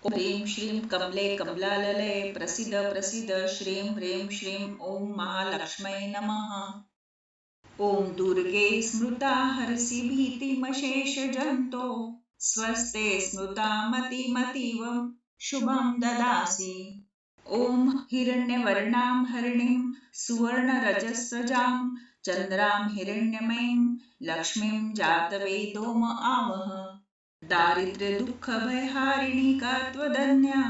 ह्रीं श्रीं कमले कमलालये प्रसीद प्रसीद श्रीं ह्रीं श्रीं ॐ महालक्ष्म्यै नमः। ॐ दुर्गे स्मृता हरसि भीतिमशेषजन्तो स्वस्ते स्मृता मतिमतीव शुभं ददासि। ॐ हिरण्यवर्णां हरिणीं सुवर्णरजस्सजां चन्द्रां हिरण्यमयीं लक्ष्मीं जातवेदोम आवह। दारिद्र्यदुःखभयहारिणी का त्वदन्या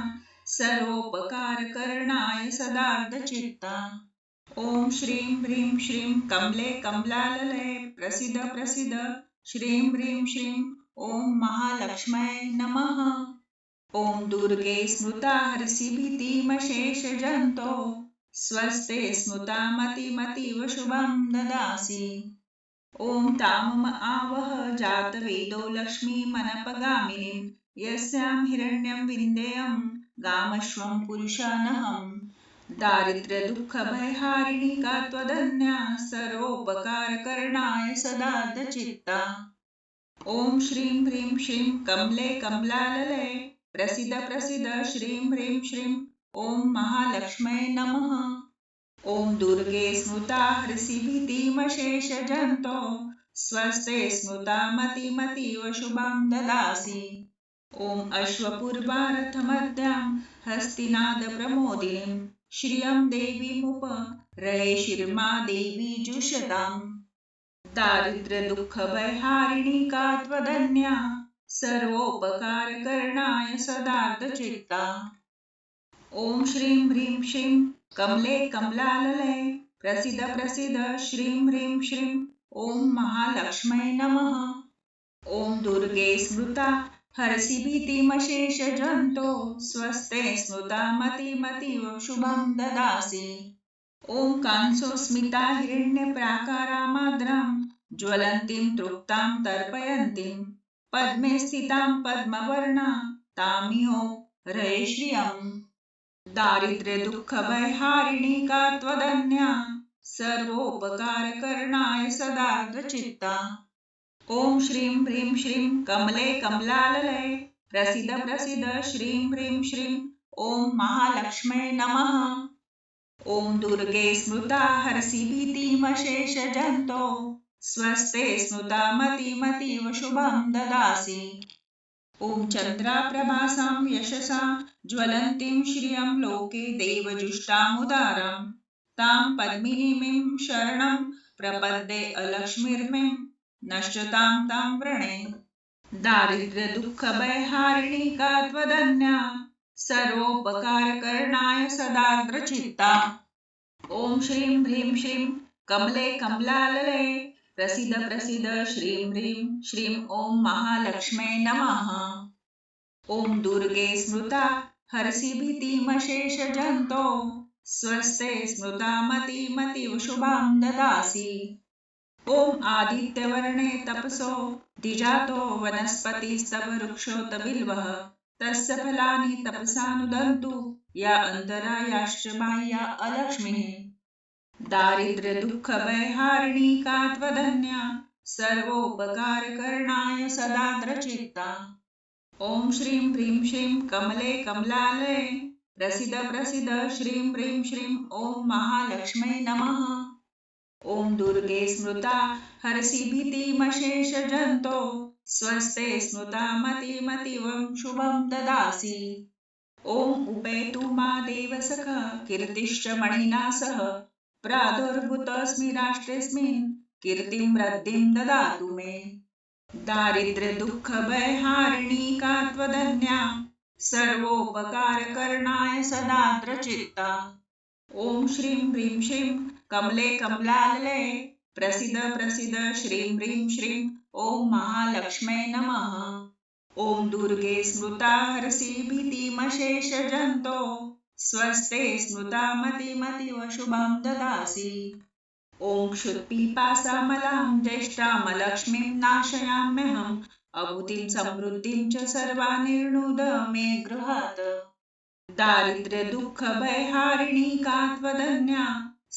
सर्वोपकारकरणाय सदार्धचित्ता। ॐ श्रीं ह्रीं श्रीं कमले कमलालये प्रसीद प्रसीद श्रीं ह्रीं श्रीं ॐ महालक्ष्म्यै नमः। ॐ दुर्गे स्मृता हरसि भीतिमशेषजन्तो स्वस्ते स्मृता मतिमतीव शुभं ददासि। ॐ तामम आवह जातवेदो लक्ष्मीमनपगामिनीं यस्यां हिरण्यं विन्देयं गामश्वं पुरुषानहम्। दारिद्र्यदुःखभयहारिणी का त्वदन्या सर्वोपकारकरणाय सदार्धचित्ता। ॐ श्रीं ह्रीं श्रीं कमले कमलालये प्रसीद प्रसीद श्रीं ह्रीं श्रीं ॐ महालक्ष्म्यै नमः। ॐ दुर्गे स्मृता हरसि भीतिमशेषजन्तो स्वस्ते स्मृता मतिमतीव शुभं ददासि। ॐ अश्वपूर्वारथमद्यां हस्तिनादप्रमोदिनीं श्रियं देवीमुपरये शिर्मा देवी जुषताम्। दारिद्र्यदुःखभयहारिणी का त्वदन्या सर्वोपकारकरणाय सदार्धचित्ता। ॐ श्रीं ह्रीं श्रीं कमले कमलालये प्रसीद प्रसीद श्रीं ह्रीं श्रीं ॐ महालक्ष्म्यै नमः। ॐ दुर्गे स्मृता हरसि भीतिमशेषजन्तो स्वस्ते स्मृता मतिमतीव शुभं ददासि। ॐ कांसोऽस्मिता हिरण्यप्राकारामाद्रां ज्वलन्तीं तृप्तां तर्पयन्तीं पद्मे स्थितां पद्मवर्णा तामिहो रये श्रियम्। दारिद्र्यदुःखभयहारिणी का त्वदन्या सर्वोपकारकरणाय सदार्धचित्ता। ॐ श्रीं ह्रीं श्रीं कमले कमलालये प्रसीद प्रसीद श्रीं ह्रीं श्रीं ॐ महालक्ष्म्यै नमः। ॐ दुर्गे स्मृता हरसि भीतिमशेषजन्तो स्वस्ते स्मृता मतिमतीव शुभं ददासि। ॐ चन्द्राप्रभासां यशसा ज्वलन्तीं श्रियं लोके देवजुष्टामुदारां तां पद्मिनीं शरणं प्रपद्ये अलक्ष्मीर्मीं नश्यतां तां व्रणे। दारिद्र्यदुःखभयहारिणी का त्वदन्या सर्वोपकारकरणाय सदार्द्रचित्ता। ॐ श्रीं ह्रीं श्रीं कमले कमलालये प्रसीद प्रसीद श्रीं ह्रीं श्रीं ॐ महालक्ष्म्यै नमः। ॐ दुर्गे स्मृता हरसि भीतिमशेषजन्तो स्वस्ते स्मृता मतिमतीव शुभं ददासि। ॐ आदित्यवर्णे तपसो द्विजातो वनस्पतिस्तव वृक्षोत बिल्वः तस्य फलानि तपसानुदन्तु या अन्तरायाश्च बाह्या अलक्ष्मीः। दारिद्र्यदुःखभयहारिणी का त्वदन्या सर्वोपकारकरणाय सदार्द्रचित्ता। ॐ श्रीं ह्रीं श्रीं कमले कमलालये प्रसीद प्रसीद श्रीं ह्रीं श्रीं ॐ महालक्ष्म्यै नमः। ॐ दुर्गे स्मृता हरसि भीतिमशेषजन्तो स्वस्ते स्मृता मतिमतीव शुभं ददासि। ॐ उपेतु मा देवसखा कीर्तिश्च मणिना सह प्रादुर्भूतोऽस्मि राष्ट्रेऽस्मिन् कीर्तिं वृद्धिं ददातु मे। दारिद्र्यदुःखभयहारिणी का त्वदन्या सर्वोपकारकरणाय सदार्द्रचित्ता। ॐ श्रीं ह्रीं श्रीं कमले कमलालये प्रसीद प्रसीद श्रीं ह्रीं श्रीं ॐ महालक्ष्म्यै नमः। ॐ दुर्गे स्मृता हरसि भीतिमशेषजन्तो स्वस्ते स्मृता मतिमतीव शुभं ददासि। ॐ क्षुत्पिपासामलां ज्येष्ठामलक्ष्मीं नाशयाम्यहम् अभूतिं समृद्धिं च सर्वानिर्णुद मे गृहात्। दारिद्र्यदुःखभयहारिणी का त्वदन्या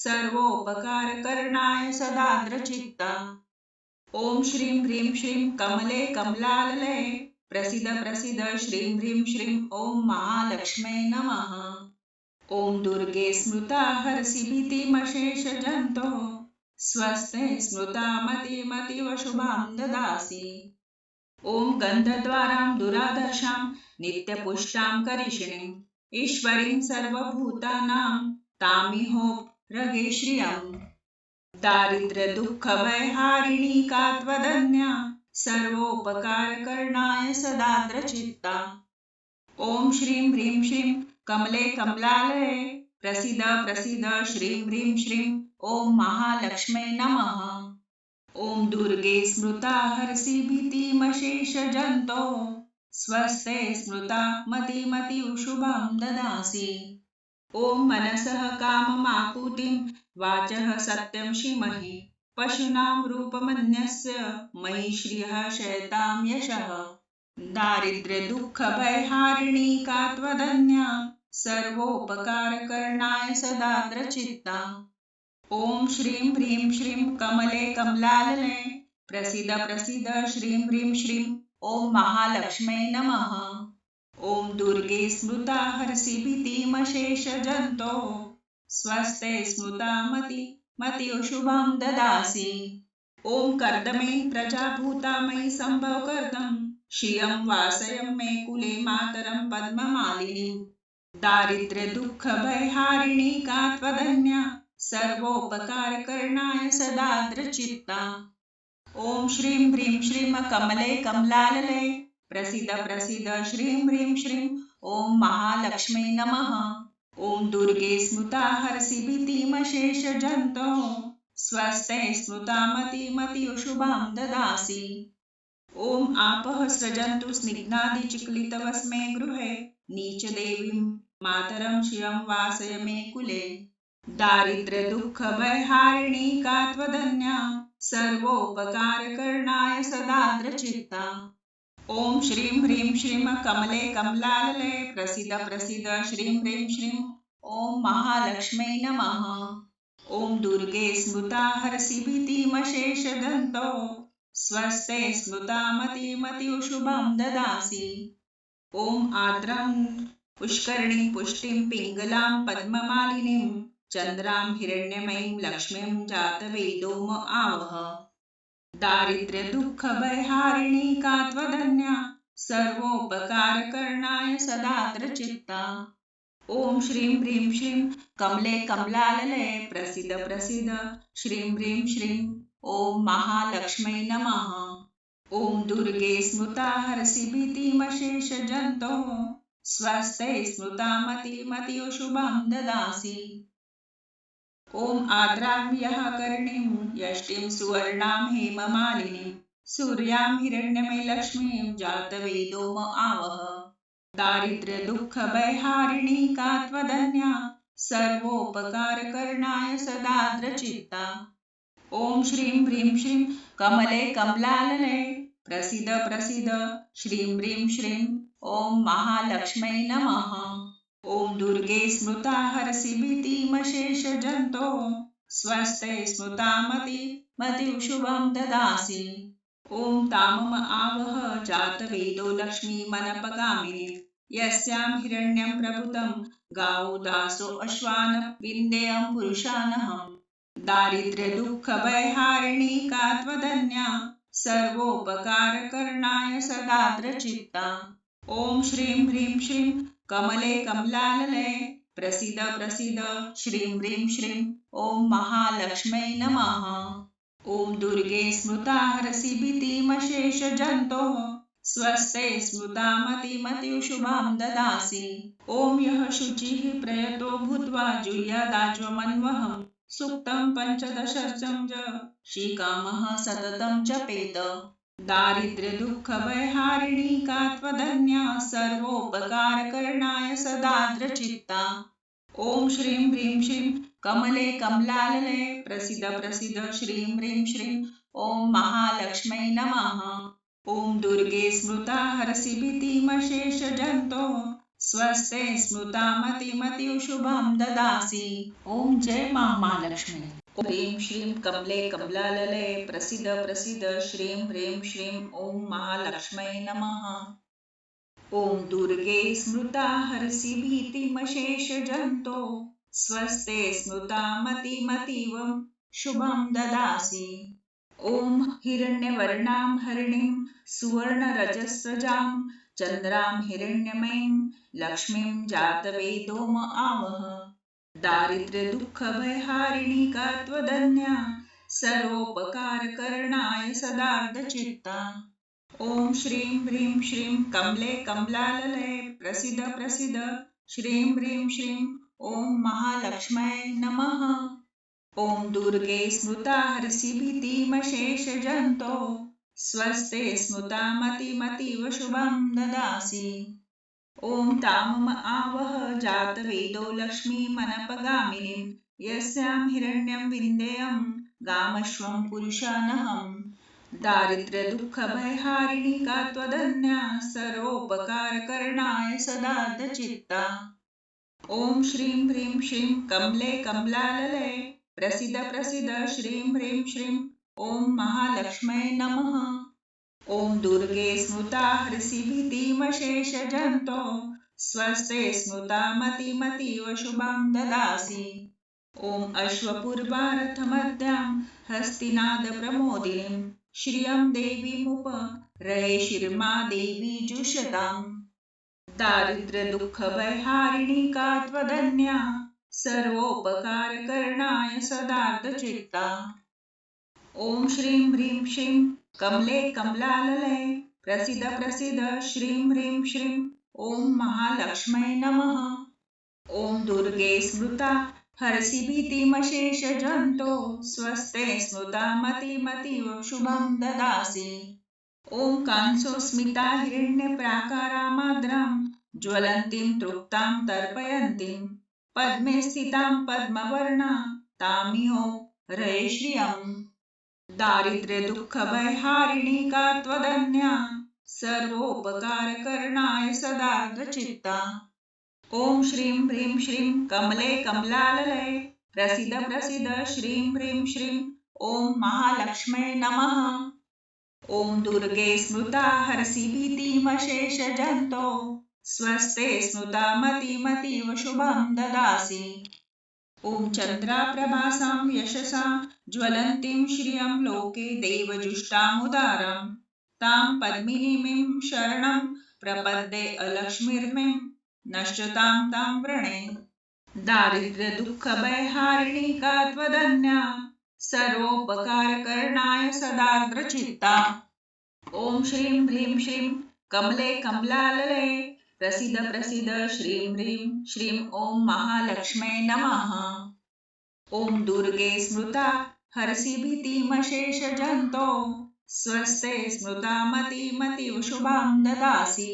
सर्वोपकारकरणाय सदार्द्रचित्ता। ॐ श्रीं ह्रीं श्रीं कमले कमलालये प्रसीद प्रसीद श्रीं ह्रीं श्रीं ॐ महालक्ष्म्यै नमः। ॐ दुर्गे स्मृता हरसि भीतिमशेषजन्तोः स्वस्ते स्मृता मतिमतीव शुभां ददासि। ॐ गन्धद्वारां दुरादर्शां नित्यपुष्टां करिष्णीं ईश्वरीं सर्वभूतानां तामिहोरगे श्रियम्। दारिद्र्यदुःखभयहारिणी का त्वदन्या सर्वोपकारकरणाय सदार्द्रचित्ता। ॐ श्रीं ह्रीं श्रीं कमले कमलालये प्रसीद प्रसीद श्रीं ह्रीं श्रीं ॐ महालक्ष्म्यै नमः। ॐ दुर्गे स्मृता हरसि भीतिमशेषजन्तोः स्वस्ते स्मृता मतिमतीव शुभां ददासि। ॐ मनसः काममाकुतिं वाचः सत्यं श्रीमहि पशूनां रूपमन्यस्य मयि श्रियः शयतां यशः। दारिद्र्यदुःखभयहारिणी का त्वदन्या सर्वोपकारकरणाय सदार्द्रचित्ता। ॐ श्रीं ह्रीं श्रीं कमले कमलालये प्रसीद प्रसीद श्रीं ह्रीं श्रीं ॐ महालक्ष्म्यै नमः। ॐ दुर्गे स्मृता हरसि भीतिमशेषजन्तोः स्वस्ते स्मृता मतिमतीव शुभां ददासि। ॐ कर्दमेन प्रजाभूता मयि सम्भवकर्दं श्रियं वासयं मे कुले मातरं पद्ममालिनीं। दारिद्र्यदुःखभयहारिणी का त्वदन्या सर्वोपकारकरणाय सदार्द्रचित्ता। ॐ श्रीं ह्रीं श्रीं कमले कमलालये प्रसीद प्रसीद श्रीं ह्रीं श्रीं ॐ महालक्ष्म्यै नमः। ॐ दुर्गे स्मृता हरसि भीतिमशेषजन्तोः स्वस्ते स्मृता मतिमतीव शुभां ददासि। ॐ आपः सृजन्तु स्निग्धादिचिक्लितवस्मे गृहे नीचदेवीं मातरं श्रियं वासय मे कुले। दारिद्र्यदुःखभयहारिणी का त्वदन्या सर्वोपकारकरणाय सदार्द्रचित्ता। ॐ श्रीं ह्रीं श्रीं कमले कमलालये प्रसीद प्रसीद श्रीं ह्रीं श्रीं ॐ महालक्ष्म्यै नमः। ॐ दुर्गे स्मृता हरसि भीतिमशेषजन्तोः स्वस्ते स्मृता मतिमतीव शुभां ददासि। ॐ आर्द्रां पुष्करणीं पुष्टिं पिङ्गलां पद्ममालिनीं चन्द्रां हिरण्यमयीं लक्ष्मीं जातवेदोम आवह। दारिद्र्यदुःखभयहारिणी का त्वदन्या सर्वोपकारकरणाय सदार्द्रचित्ता। ॐ श्रीं ह्रीं श्रीं कमले कमलालये प्रसीद प्रसीद श्रीं ह्रीं श्रीं ॐ महालक्ष्म्यै नमः। ॐ दुर्गे स्मृता हरसि भीतिमशेषजन्तोः स्वस्ते स्मृता मतिमतीव शुभां ददासि। ॐ आर्द्रां यः कर्णीं यष्टिं सुवर्णां हेममालिनीं सूर्यां हिरण्यमयीलक्ष्मीं जातवेदोम आवह। दारिद्र्यदुःखभयहारिणी का त्वदन्या सर्वोपकारकरणाय सदार्द्रचित्ता। ॐ श्रीं ह्रीं श्रीं कमले कमलालये प्रसीद प्रसीद श्रीं ह्रीं श्रीं ॐ महालक्ष्म्यै नमः। ॐ दुर्गे स्मृता हरसि भीतिमशेषजन्तोः स्वस्ते स्मृता मतिमतीव शुभं ददासि। ॐ तामम आवह जातवेदो लक्ष्मीमनपगामिनीं यस्यां हिरण्यं प्रभुतं गावो दासो अश्वान् विन्देयं पुरुषानहम्। दारिद्र्यदुःखभयहारिणी का त्वदन्या सर्वोपकारकरणाय सदार्द्रचित्ता। ॐ श्रीं ह्रीं श्रीं कमले कमलालये प्रसीद प्रसीद श्रीं ह्रीं श्रीं ॐ महालक्ष्म्यै नमः। ॐ दुर्गे स्मृता हरसि भीतिमशेषजन्तोः स्वस्ते स्मृता मतिमतीव शुभां ददासि। ॐ यः शुचिः प्रयतो भूत्वा जुह्यादाज्वमन्वहं सूक्तं पञ्चदशं च श्रीकामः सततं जपेत। दारिद्र्यदुःखभयहारिणी का त्वदन्या सर्वोपकारकरणाय सदार्द्रचित्ता। ॐ श्रीं ह्रीं श्रीं कमले कमलालये प्रसीद प्रसीद श्रीं ह्रीं श्रीं ॐ महालक्ष्म्यै नमः। ॐ दुर्गे स्मृता हरसि भीतिमशेषजन्तोः स्वस्ते स्मृता मतिमतीव शुभां ददासि। ॐ जय मां महालक्ष्मी। ह्रीं श्रीं कमले कमलालये प्रसीद प्रसीद श्रीं ह्रीं श्रीं ॐ महालक्ष्म्यै नमः। ॐ दुर्गे स्मृता हरसि भीतिमशेषजन्तो स्वस्ते स्मृता मतिमतीव शुभं ददासि। ॐ हिरण्यवर्णां हरिणीं सुवर्णरजस्रजां चन्द्रां हिरण्यमयीं लक्ष्मीं जातवेदोम आवह। दारिद्र्यदुःखभयहारिणी का त्वदन्या सर्वोपकारकरणाय सदार्धचित्ता। ॐ श्रीं ह्रीं श्रीं कमले कमलालये प्रसीद प्रसीद श्रीं ह्रीं श्रीं ॐ महालक्ष्म्यै नमः। ॐ दुर्गे स्मृता हरसि भीतिमशेषजन्तो स्वस्ते स्मृता मतिमतीव शुभं ददासि। ॐ तामम आवह जातवेदो लक्ष्मीमनपगामिनीं यस्यां हिरण्यं विन्देयं गामश्वं पुरुषानहम्। दारिद्र्यदुःखभयहारिणी का त्वदन्या सर्वोपकारकरणाय सदार्धचित्ता। ॐ श्रीं ह्रीं श्रीं कमले कमलालये प्रसीद प्रसीद श्रीं ह्रीं श्रीं ॐ महालक्ष्म्यै नमः। ॐ दुर्गे स्मृता हरसि भीतिमशेषजन्तो स्वस्ते स्मृता मतिमतीव शुभं ददासि। ॐ अश्वपूर्वारथमद्यां हस्तिनादप्रमोदिनीं श्रियं देवीमुपरये शिर्मा देवी जुषताम्। दारिद्र्यदुःखभयहारिणी का त्वदन्या सर्वोपकारकरणाय सदार्धचित्ता। ॐ श्रीं ह्रीं श्रीं कमले कमलालये प्रसीद प्रसीद श्रीं ह्रीं श्रीं ॐ महालक्ष्म्यै नमः। ॐ दुर्गे स्मृता हरसि भीतिमशेषजन्तो स्वस्ते स्मृता मतिमतीव शुभं ददासि। ॐ कांसोऽस्मिता हिरण्यप्राकारामाद्रां ज्वलन्तीं तृप्तां तर्पयन्तीं पद्मे स्थितां पद्मवर्णा तामिहोरये श्रियम्। दारिद्र्यदुःखभयहारिणी का त्वदन्या सर्वोपकारकरणाय सदार्धचित्ता। ॐ श्रीं ह्रीं श्रीं कमले कमलालये प्रसीद प्रसीद श्रीं ह्रीं श्रीं ॐ महालक्ष्म्यै नमः। ॐ दुर्गे स्मृता हरसि भीतिमशेषजन्तो स्वस्ते स्मृता मतिमतीव शुभं ददासि। ॐ चन्द्राप्रभासां यशसा ज्वलन्तीं श्रियं लोके देवजुष्टामुदारां तां पद्मिनीं शरणं प्रपद्ये अलक्ष्मीर्मीं नश्यतां तां व्रणे। दारिद्र्यदुःखभयहारिणी का त्वदन्या सर्वोपकारकरणाय सदार्द्रचित्ता। ॐ श्रीं ह्रीं श्रीं कमले कमलालये प्रसीद प्रसीद श्रीं ह्रीं श्रीं ॐ महालक्ष्म्यै नमः। ॐ दुर्गे स्मृता हरसि भीतिमशेषजन्तो स्वस्ते स्मृता मतिमतीव शुभं ददासि।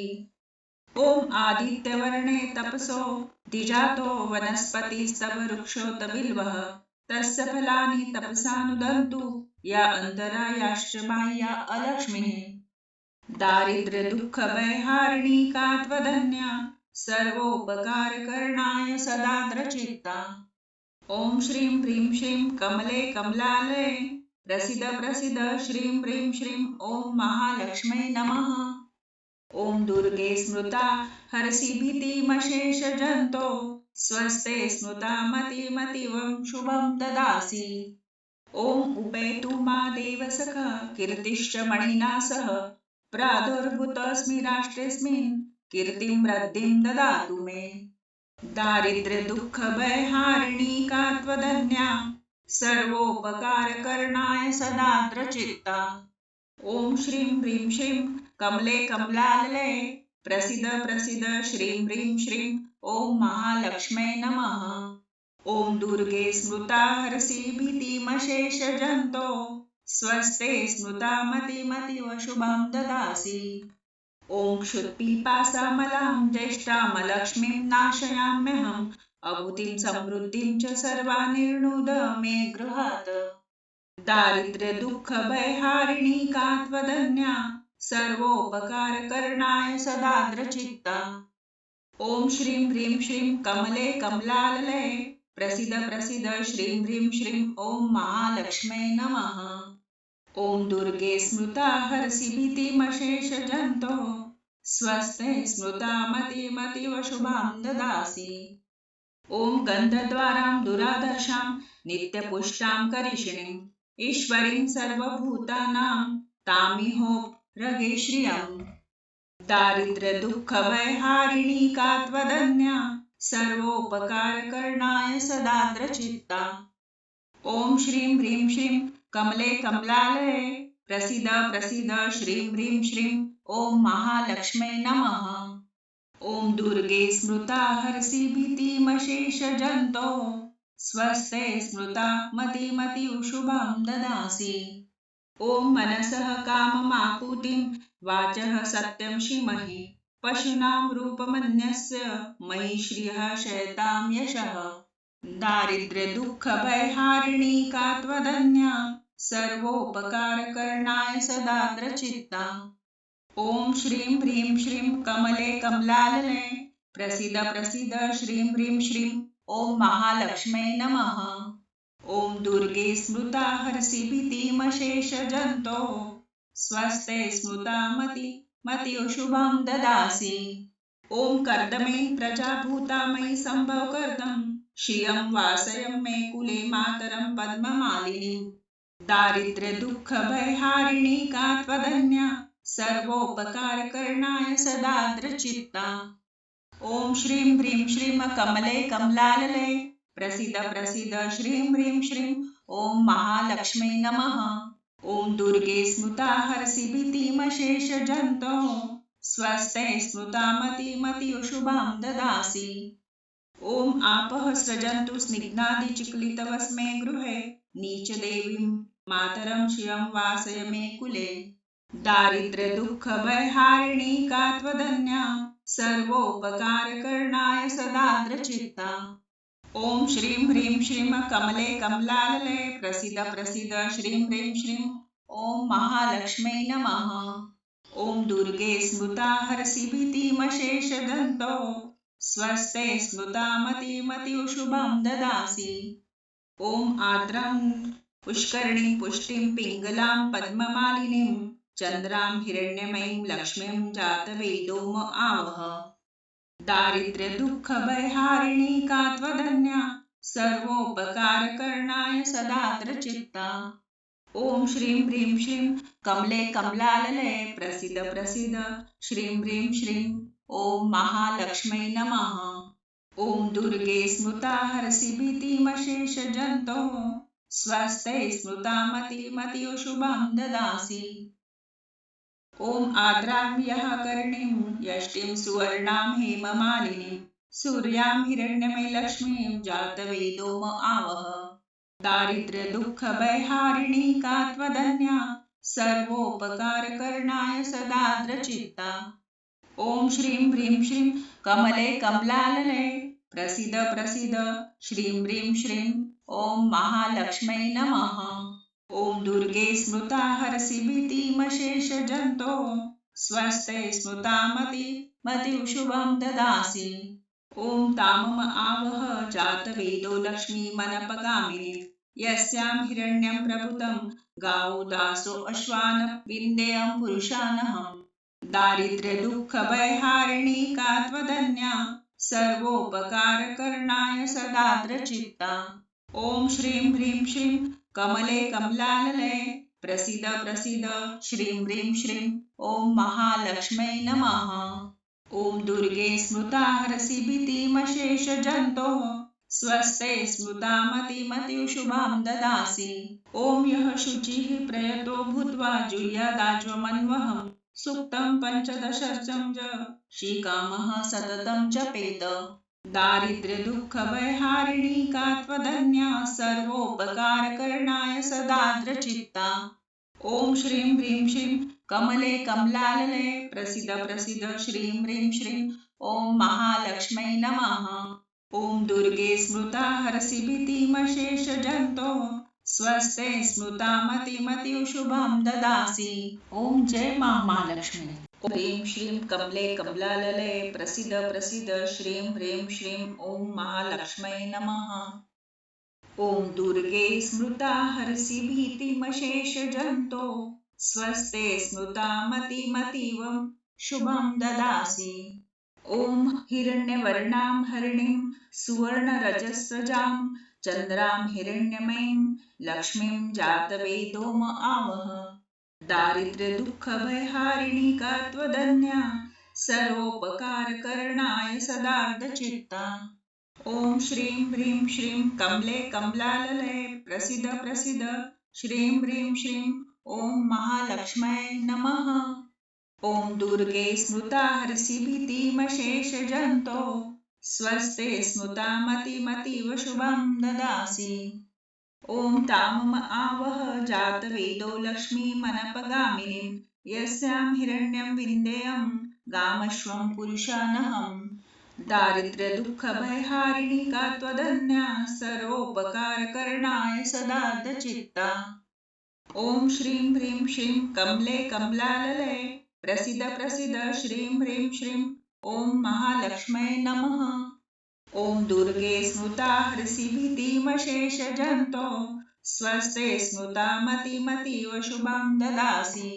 ॐ आदित्यवर्णे तपसो द्विजातो वनस्पतिस्तव वृक्षोत बिल्वः तस्य फलानि तपसानुदन्तु या अन्तरायाश्च बाह्या अलक्ष्मीः। दारिद्र्यदुःखभयहारिणी का त्वदन्या सर्वोपकारकरणाय सदार्द्रचित्ता। ॐ श्रीं ह्रीं श्रीं कमले कमलालये प्रसीद प्रसीद श्रीं ह्रीं श्रीं ॐ महालक्ष्म्यै नमः। ॐ दुर्गे स्मृता हरसि भीतिमशेषजन्तो स्वस्ते स्मृता मतिमतीव शुभं ददासि। ॐ उपेतु मा देवसखा कीर्तिश्च मणिना सह प्रादुर्भूतोऽस्मि राष्ट्रेऽस्मिन् कीर्तिं वृद्धिं ददातु मे। दारिद्र्यदुःखभयहारिणी का त्वदन्या सर्वोपकारकरणाय सदार्द्रचित्ता। ॐ श्रीं ह्रीं श्रीं कमले कमलालये प्रसीद प्रसीद श्रीं ह्रीं श्रीं ॐ महालक्ष्म्यै नमः। ॐ दुर्गे स्मृता हरसि भीतिमशेषजन्तो स्वस्ते स्मृता मतिमतीव शुभं ददासि। ॐ क्षुत्पिपासामलां ज्येष्ठामलक्ष्मीं नाशयाम्यहम् अभूतिं समृद्धिं च सर्वानिर्णुद मे गृहात्। दारिद्र्यदुःखभयहारिणी का त्वदन्या सर्वोपकारकरणाय सदार्द्रचित्ता। ॐ श्रीं ह्रीं श्रीं कमले कमलालये प्रसीद प्रसीद श्रीं ह्रीं श्रीं ॐ महालक्ष्म्यै नमः। ॐ दुर्गे स्मृता हरसि भीतिमशेषजन्तोः स्वस्ते स्मृता मतिमतीव शुभां ददासि। ॐ गन्धद्वारां दुरादर्शां नित्यपुष्टां करिष्णीं ईश्वरीं सर्वभूतानां तामिहोरगे श्रियम्। दारिद्र्यदुःखभयहारिणी का त्वदन्या सर्वोपकारकरणाय सदार्द्रचित्ता। ॐ श्रीं ह्रीं श्रीं कमले कमलालये प्रसीद प्रसीद श्रीं ह्रीं श्रीं ॐ महालक्ष्म्यै नमः। ॐ दुर्गे स्मृता हरसि भीतिमशेषजन्तोः स्वस्ते स्मृता मतिमतीव शुभां ददासि। ॐ मनसः काममाकुतिं वाचः सत्यं श्रीमहि पशूनां रूपमन्यस्य मयि श्रियः शयतां यशः। दारिद्र्यदुःखभयहारिणी का त्वदन्या सर्वोपकारकरणाय सदार्द्रचित्ता। ॐ श्रीं ह्रीं श्रीं कमले कमलालये प्रसीद प्रसीद श्रीं ह्रीं श्रीं ॐ महालक्ष्म्यै नमः। ॐ दुर्गे स्मृता हरसि भीतिमशेषजन्तोः स्वस्ते स्मृता मतिमतीव शुभां ददासि। ॐ कर्दमेन प्रजाभूता मयि सम्भवकर्दं श्रियं वासयं मे कुले मातरं पद्ममालिनीं। दारिद्र्यदुःखभयहारिणी का त्वदन्या सर्वोपकारकरणाय सदार्द्रचित्ता। ॐ श्रीं ह्रीं श्रीं कमले कमलालये प्रसीद प्रसीद श्रीं ह्रीं श्रीं ॐ महालक्ष्म्यै नमः। ॐ दुर्गे स्मृता हरसि भीतिमशेषजन्तोः स्वस्ते स्मृता मतिमतीव शुभां ददासि। ॐ आपः सृजन्तु स्निग्धादिचिक्लितवस्मे गृहे नीचदेवीं मातरं श्रियं वासय मे कुले। दारिद्र्यदुःखभयहारिणी का त्वदन्या सर्वोपकारकरणाय सदार्द्रचित्ता। ॐ श्रीं ह्रीं श्रीं कमले कमलालये प्रसीद प्रसीद श्रीं ह्रीं श्रीं ॐ महालक्ष्म्यै नमः। ॐ दुर्गे स्मृता हरसि भीतिमशेषजन्तोः स्वस्ते स्मृता मतिमतीव शुभां ददासि। ॐ आर्द्रां पुष्करणीं पुष्टिं पिङ्गलां पद्ममालिनीं चन्द्रां हिरण्यमयीं लक्ष्मीं जातवेदोम आवह। दारिद्र्यदुःखभयहारिणी का त्वदन्या सर्वोपकारकरणाय सदार्द्रचित्ता। ॐ श्रीं ह्रीं श्रीं कमले कमलालये प्रसीद प्रसीद श्रीं ह्रीं श्रीं ॐ महालक्ष्म्यै नमः। ॐ दुर्गे स्मृता हरसि भीतिमशेषजन्तोः स्वस्ते स्मृता मतिमतीव शुभां ददासि। ॐ आर्द्रां यः कर्णीं यष्टिं सुवर्णां हेममालिनीं सूर्यां हिरण्यमयीलक्ष्मीं जातवेदोम आवह। दारिद्र्यदुःखभयहारिणी का त्वदन्या सर्वोपकारकरणाय सदार्द्रचित्ता। ॐ श्रीं ह्रीं श्रीं कमले कमलालये प्रसीद प्रसीद श्रीं ह्रीं श्रीं ॐ महालक्ष्म्यै नमः। ॐ दुर्गे स्मृता हरसि भीतिमशेषजन्तोः स्वस्ते स्मृता मतिमतीव शुभं ददासि। ॐ तामम आवह जातवेदो लक्ष्मीमनपगामिनीं यस्यां हिरण्यं प्रभुतं गावो दासो अश्वान् विन्देयं पुरुषानहम्। दारिद्र्यदुःखभयहारिणी का त्वदन्या सर्वोपकारकरणाय सदार्द्रचित्ता। ॐ श्रीं ह्रीं श्रीं कमले कमलालये प्रसीद प्रसीद श्रीं ह्रीं श्रीं ॐ महालक्ष्म्यै नमः। ॐ दुर्गे स्मृता हरसि भीतिमशेषजन्तोः स्वस्ते स्मृता मतिमतीव शुभां ददासि। ॐ यः शुचिः प्रयतो भूत्वा जुह्यादाज्वमन्वहं सूक्तं पञ्चदशर्चं श्रीकामः सततं जपेत। दारिद्र्यदुःखभयहारिणी का त्वदन्या सर्वोपकारकरणाय सदार्द्रचित्ता। ॐ श्रीं ह्रीं श्रीं कमले कमलालये प्रसीद प्रसीद श्रीं ह्रीं श्रीं ॐ महालक्ष्म्यै नमः। ॐ दुर्गे स्मृता हरसि भीतिमशेषजन्तोः स्वस्ते स्मृता मतिमतीव शुभां ददासि। ॐ जय मां महालक्ष्मी। ह्रीं श्रीं कमले कमलालये प्रसीद प्रसीद श्रीं ह्रीं श्रीं ॐ महालक्ष्म्यै नमः। ॐ दुर्गे स्मृता हरसि भीतिमशेषजन्तो स्वस्ते स्मृता मतिमतीव शुभं ददासि। ॐ हिरण्यवर्णां हरिणीं सुवर्णरजस्रजां चन्द्रां हिरण्यमयीं लक्ष्मीं जातवेदोम आवह। दारिद्र्यदुःखभयहारिणी का त्वदन्या सर्वोपकारकरणाय सदार्धचित्ता। ॐ श्रीं ह्रीं श्रीं कमले कमलालये प्रसीद प्रसीद श्रीं ह्रीं श्रीं ॐ महालक्ष्म्यै नमः। ॐ दुर्गे स्मृता हरसि भीतिमशेषजन्तो स्वस्ते स्मृता मतिमतीव शुभं ददासि। ॐ तामम आवह जातवेदो लक्ष्मीमनपगामिनीं यस्यां हिरण्यं विन्देयं गामश्वं पुरुषानहम्। दारिद्र्यदुःखभयहारिणी का त्वदन्या सर्वोपकारकरणाय सदार्धचित्ता। ॐ श्रीं ह्रीं श्रीं कमले कमलालये प्रसीद प्रसीद श्रीं ह्रीं श्रीं ॐ महालक्ष्म्यै नमः। ॐ दुर्गे स्मृता हरसि भीतिमशेषजन्तो स्वस्ते स्मृता मतिमतीव शुभं ददासि।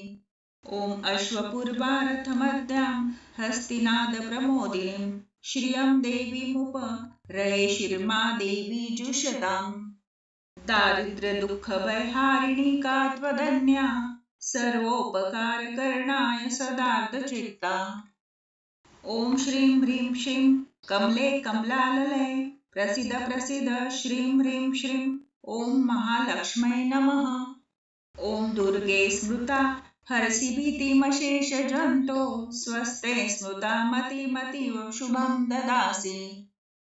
ॐ अश्वपूर्वारथमद्यां हस्तिनादप्रमोदिनीं श्रियं देवीमुपरये शिर्मा देवी जुषताम्। दारिद्र्यदुःखभयहारिणी का त्वदन्या सर्वोपकारकरणाय सदार्धचित्ता। ॐ श्रीं ह्रीं श्रीं कमले कमलालये प्रसीद प्रसीद श्रीं ह्रीं श्रीं ॐ महालक्ष्म्यै नमः। ॐ दुर्गे स्मृता हरसि भीतिमशेषजन्तो स्वस्ते स्मृता मतिमतीव शुभं ददासि।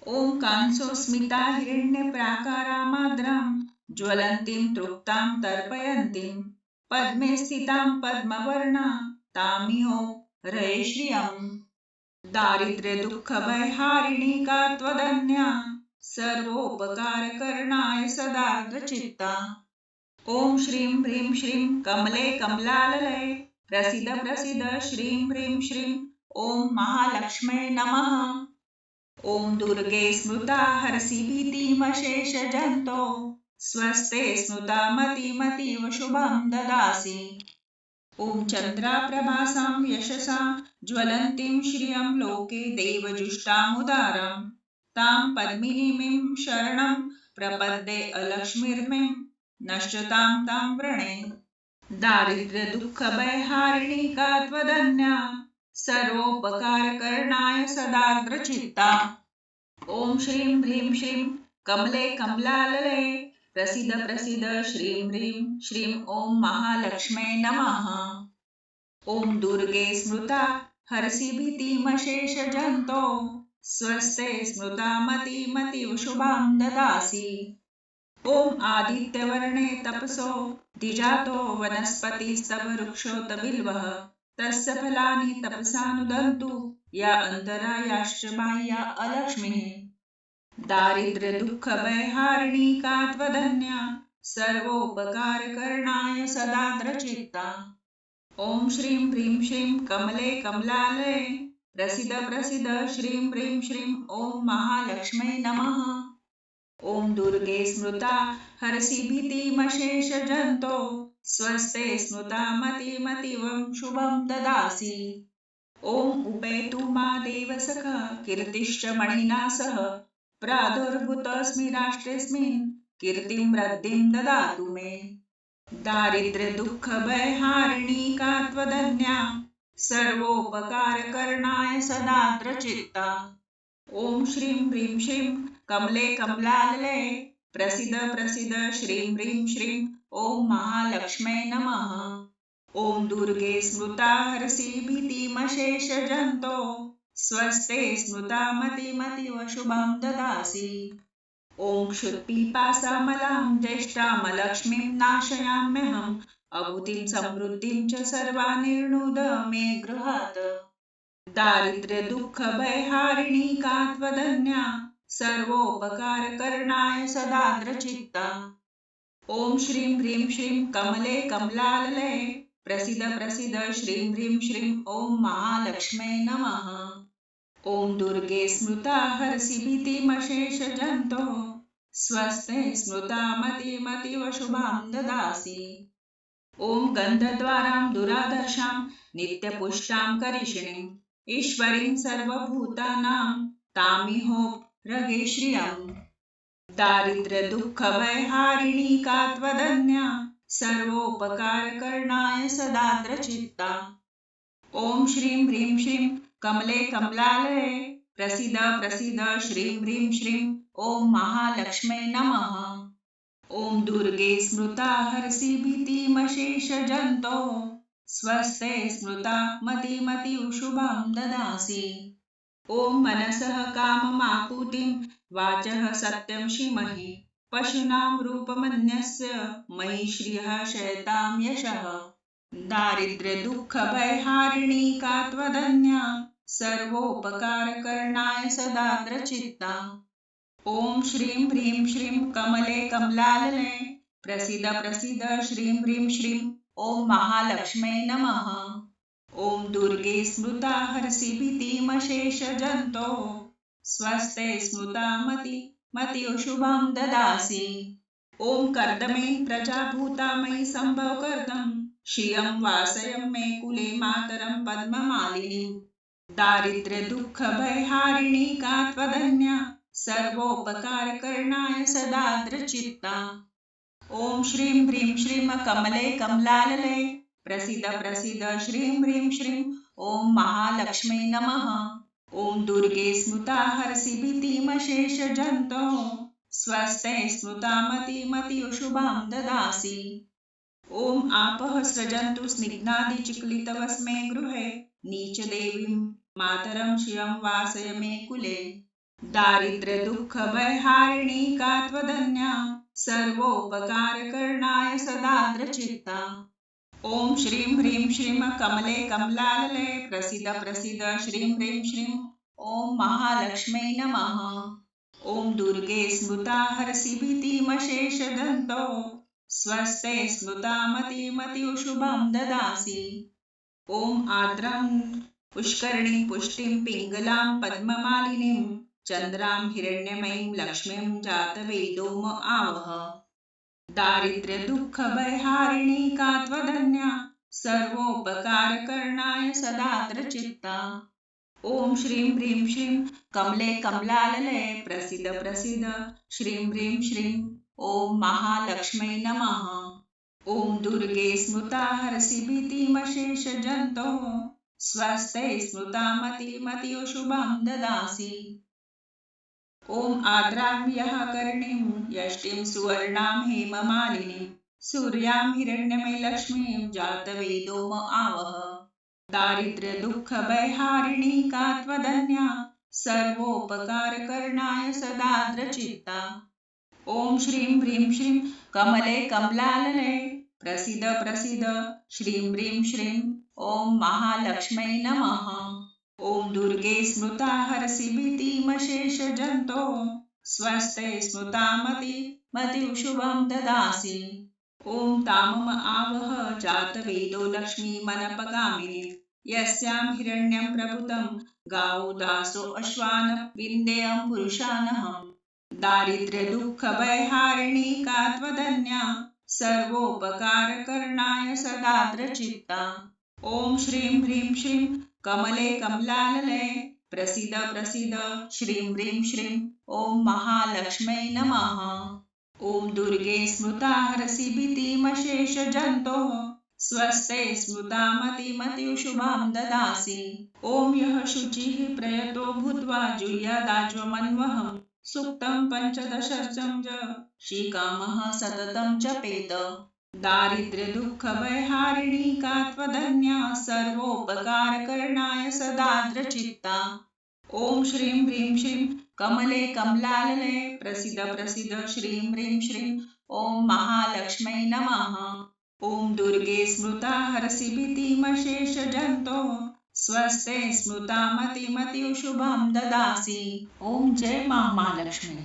ॐ कांसोऽस्मिता हिरण्यप्राकारामाद्रां ज्वलन्तीं तृप्तां तर्पयन्तीं पद्मे स्थितां पद्मवर्णा तामिहोरये श्रियम्। दारिद्र्यदुःखभयहारिणी का त्वदन्या सर्वोपकारकरणाय सदार्धचित्ता। ॐ श्रीं ह्रीं श्रीं कमले कमलालये प्रसीद प्रसीद श्रीं ह्रीं श्रीं ॐ महालक्ष्म्यै नमः। ॐ दुर्गे स्मृता हरसि भीतिमशेषजन्तो स्वस्ते स्मृता मतिमतीव शुभं ददासि। ॐ चन्द्राप्रभासां यशसा ज्वलन्तीं श्रियं लोके देवजुष्टामुदारां तां पद्मिनीं शरणं प्रपद्ये अलक्ष्मीर्मे नश्यतां तां व्रणे। दारिद्र्यदुःखभयहारिणी का त्वदन्या सर्वोपकारकरणाय सदार्द्रचित्ता। ॐ श्रीं ह्रीं श्रीं कमले कमलालये प्रसीद प्रसीद श्रीं ह्रीं श्रीं ॐ महालक्ष्म्यै नमः। ॐ दुर्गे स्मृता हरसि भीतिमशेषजन्तो स्वस्ते स्मृता मतिमतीव शुभं ददासि। ॐ आदित्यवर्णे तपसो द्विजातो वनस्पतिस्तव वृक्षोत बिल्वः तस्य फलानि तपसानुदन्तु या अन्तरायाश्च बाह्या अलक्ष्मीः। दारिद्र्यदुःखभयहारिणी का त्वदन्या सर्वोपकारकरणाय सदार्द्रचित्ता। ॐ श्रीं ह्रीं श्रीं कमले कमलालये प्रसीद प्रसीद श्रीं ह्रीं श्रीं ॐ महालक्ष्म्यै नमः। ॐ दुर्गे स्मृता हरसि भीतिमशेषजन्तो स्वस्ते स्मृता मतिमतीव शुभं ददासि। ॐ उपेतु मा देवसखा कीर्तिश्च मणिना सह प्रादुर्भूतोऽस्मि राष्ट्रेऽस्मिन् कीर्तिं वृद्धिं ददातु मे। दारिद्र्यदुःखभयहारिणी का त्वदन्या सर्वोपकारकरणाय सदार्द्रचित्ता। ॐ श्रीं ह्रीं श्रीं कमले कमलालये प्रसीद प्रसीद श्रीं ह्रीं श्रीं ॐ महालक्ष्म्यै नमः। ॐ दुर्गे स्मृता हरसि भीतिमशेषजन्तो स्वस्ते स्मृता मतिमतीव शुभं ददासि। ॐ क्षुत्पिपासामलां ज्येष्ठामलक्ष्मीं नाशयाम्यहम् अभूतिं समृद्धिं च सर्वानिर्णुद मे गृहात्। दारिद्र्यदुःखभयहारिणी का त्वदन्या सर्वोपकारकरणाय सदार्द्रचित्ता। ॐ श्रीं ह्रीं श्रीं कमले कमलालये प्रसीद प्रसीद श्रीं ह्रीं श्रीं ॐ महालक्ष्म्यै नमः। ॐ दुर्गे स्मृता हरसि भीतिमशेषजन्तोः स्वस्ते स्मृता मतिमतीव शुभां ददासि। ॐ गन्धद्वारां दुरादर्शां नित्यपुष्टां करिष्णीं ईश्वरीं सर्वभूतानां तामिहोरगे श्रियम्। दारिद्र्यदुःखभयहारिणी का त्वदन्या सर्वोपकारकरणाय सदार्द्रचित्ता। ॐ श्रीं ह्रीं श्रीं कमले कमलालये प्रसीद प्रसीद श्रीं ह्रीं श्रीं ॐ महालक्ष्म्यै नमः। ॐ दुर्गे स्मृता हरसि भीतिमशेषजन्तोः स्वस्ते स्मृता मतिमतीव शुभां ददासि। ॐ मनसः काममाकुतिं वाचः सत्यं श्रीमहि पशूनां रूपमन्यस्य मयि श्रियः शयतां यशः। दारिद्र्यदुःखभयहारिणी का त्वदन्या सर्वोपकारकरणाय सदार्द्रचित्ता। ॐ श्रीं ह्रीं श्रीं कमले कमलालये प्रसीद प्रसीद श्रीं ह्रीं श्रीं ॐ महालक्ष्म्यै नमः। ॐ दुर्गे स्मृता हरसि भीतिमशेषजन्तोः स्वस्ते स्मृता मतिमतीव शुभां ददासि। ॐ कर्दमेन प्रजाभूता मयि सम्भवकर्दं श्रियं वासयं मे कुले मातरं पद्ममालिनीं। दारिद्र्यदुःखभयहारिणी का त्वदन्या सर्वोपकारकरणाय सदार्द्रचित्ता। ॐ श्रीं ह्रीं श्रीं कमले कमलालये प्रसीद प्रसीद श्रीं ह्रीं श्रीं ॐ महालक्ष्म्यै नमः। ॐ दुर्गे स्मृता हरसि भीतिमशेषजन्तोः स्वस्ते स्मृता मतिमतीव शुभां ददासि। ॐ आपः सृजन्तु स्निग्धादिचिक्लितवस्मे गृहे नीचदेवीं मातरं श्रियं वासय मे कुले। दारिद्र्यदुःखभयहारिणी का त्वदन्या सर्वोपकारकरणाय सदार्द्रचित्ता। ॐ श्रीं ह्रीं श्रीं कमले कमलालये प्रसीद प्रसीद श्रीं ह्रीं श्रीं ॐ महालक्ष्म्यै नमः। ॐ दुर्गे स्मृता हरसि भीतिमशेषजन्तोः स्वस्ते स्मृता मतिमतीव शुभां ददासि। ॐ आर्द्रां पुष्करणीं पुष्टिं पिङ्गलां पद्ममालिनीं चन्द्रां हिरण्यमयीं लक्ष्मीं जातवेदोम आवह। दारिद्र्यदुःखभयहारिणी का त्वदन्या सर्वोपकारकरणाय सदार्द्रचित्ता। ॐ श्रीं ह्रीं श्रीं कमले कमलालये प्रसीद प्रसीद श्रीं ह्रीं श्रीं ॐ महालक्ष्म्यै नमः। ॐ दुर्गे स्मृता हरसि भीतिमशेषजन्तोः स्वस्ते स्मृता मतिमतीव शुभां ददासि। ॐ आर्द्रां यः कर्णीं यष्टिं सुवर्णां हेममालिनीं सूर्यां हिरण्यमयीलक्ष्मीं जातवेदोम आवह। दारिद्र्यदुःखभयहारिणी का त्वदन्या सर्वोपकारकरणाय सदार्द्रचित्ता। ॐ श्रीं ह्रीं श्रीं कमले कमलालये प्रसीद प्रसीद श्रीं ह्रीं श्रीं ॐ महालक्ष्म्यै नमः। ॐ दुर्गे स्मृता हरसि भीतिमशेषजन्तोः स्वस्ते स्मृता मतिमतीव शुभं ददासि। ॐ तामम आवह जातवेदो लक्ष्मीमनपगामिनीं यस्यां हिरण्यं प्रभुतं गावो दासो अश्वान् विन्देयं पुरुषानहम्। दारिद्र्यदुःखभयहारिणी का त्वदन्या सर्वोपकारकरणाय सदार्द्रचित्ता। ॐ श्रीं ह्रीं श्रीं कमले कमलालये प्रसीद प्रसीद श्रीं ह्रीं श्रीं ॐ महालक्ष्म्यै नमः। ॐ दुर्गे स्मृता हरसि भीतिमशेषजन्तोः स्वस्ते स्मृता मतिमतीव शुभां ददासि। ॐ यः शुचिः प्रयतो भूत्वा जुह्यादाज्वमन्वहं सूक्तं पञ्चदशर्चं च श्रीकामः सततं जपेत। दारिद्र्यदुःखभयहारिणी का त्वदन्या सर्वोपकारकरणाय सदार्द्रचित्ता। ॐ श्रीं ह्रीं श्रीं कमले कमलालये प्रसीद प्रसीद श्रीं ह्रीं श्रीं ॐ महालक्ष्म्यै नमः। ॐ दुर्गे स्मृता हरसि भीतिमशेषजन्तोः स्वस्ते स्मृता मतिमतीव शुभां ददासि। ॐ जय मां महालक्ष्मी।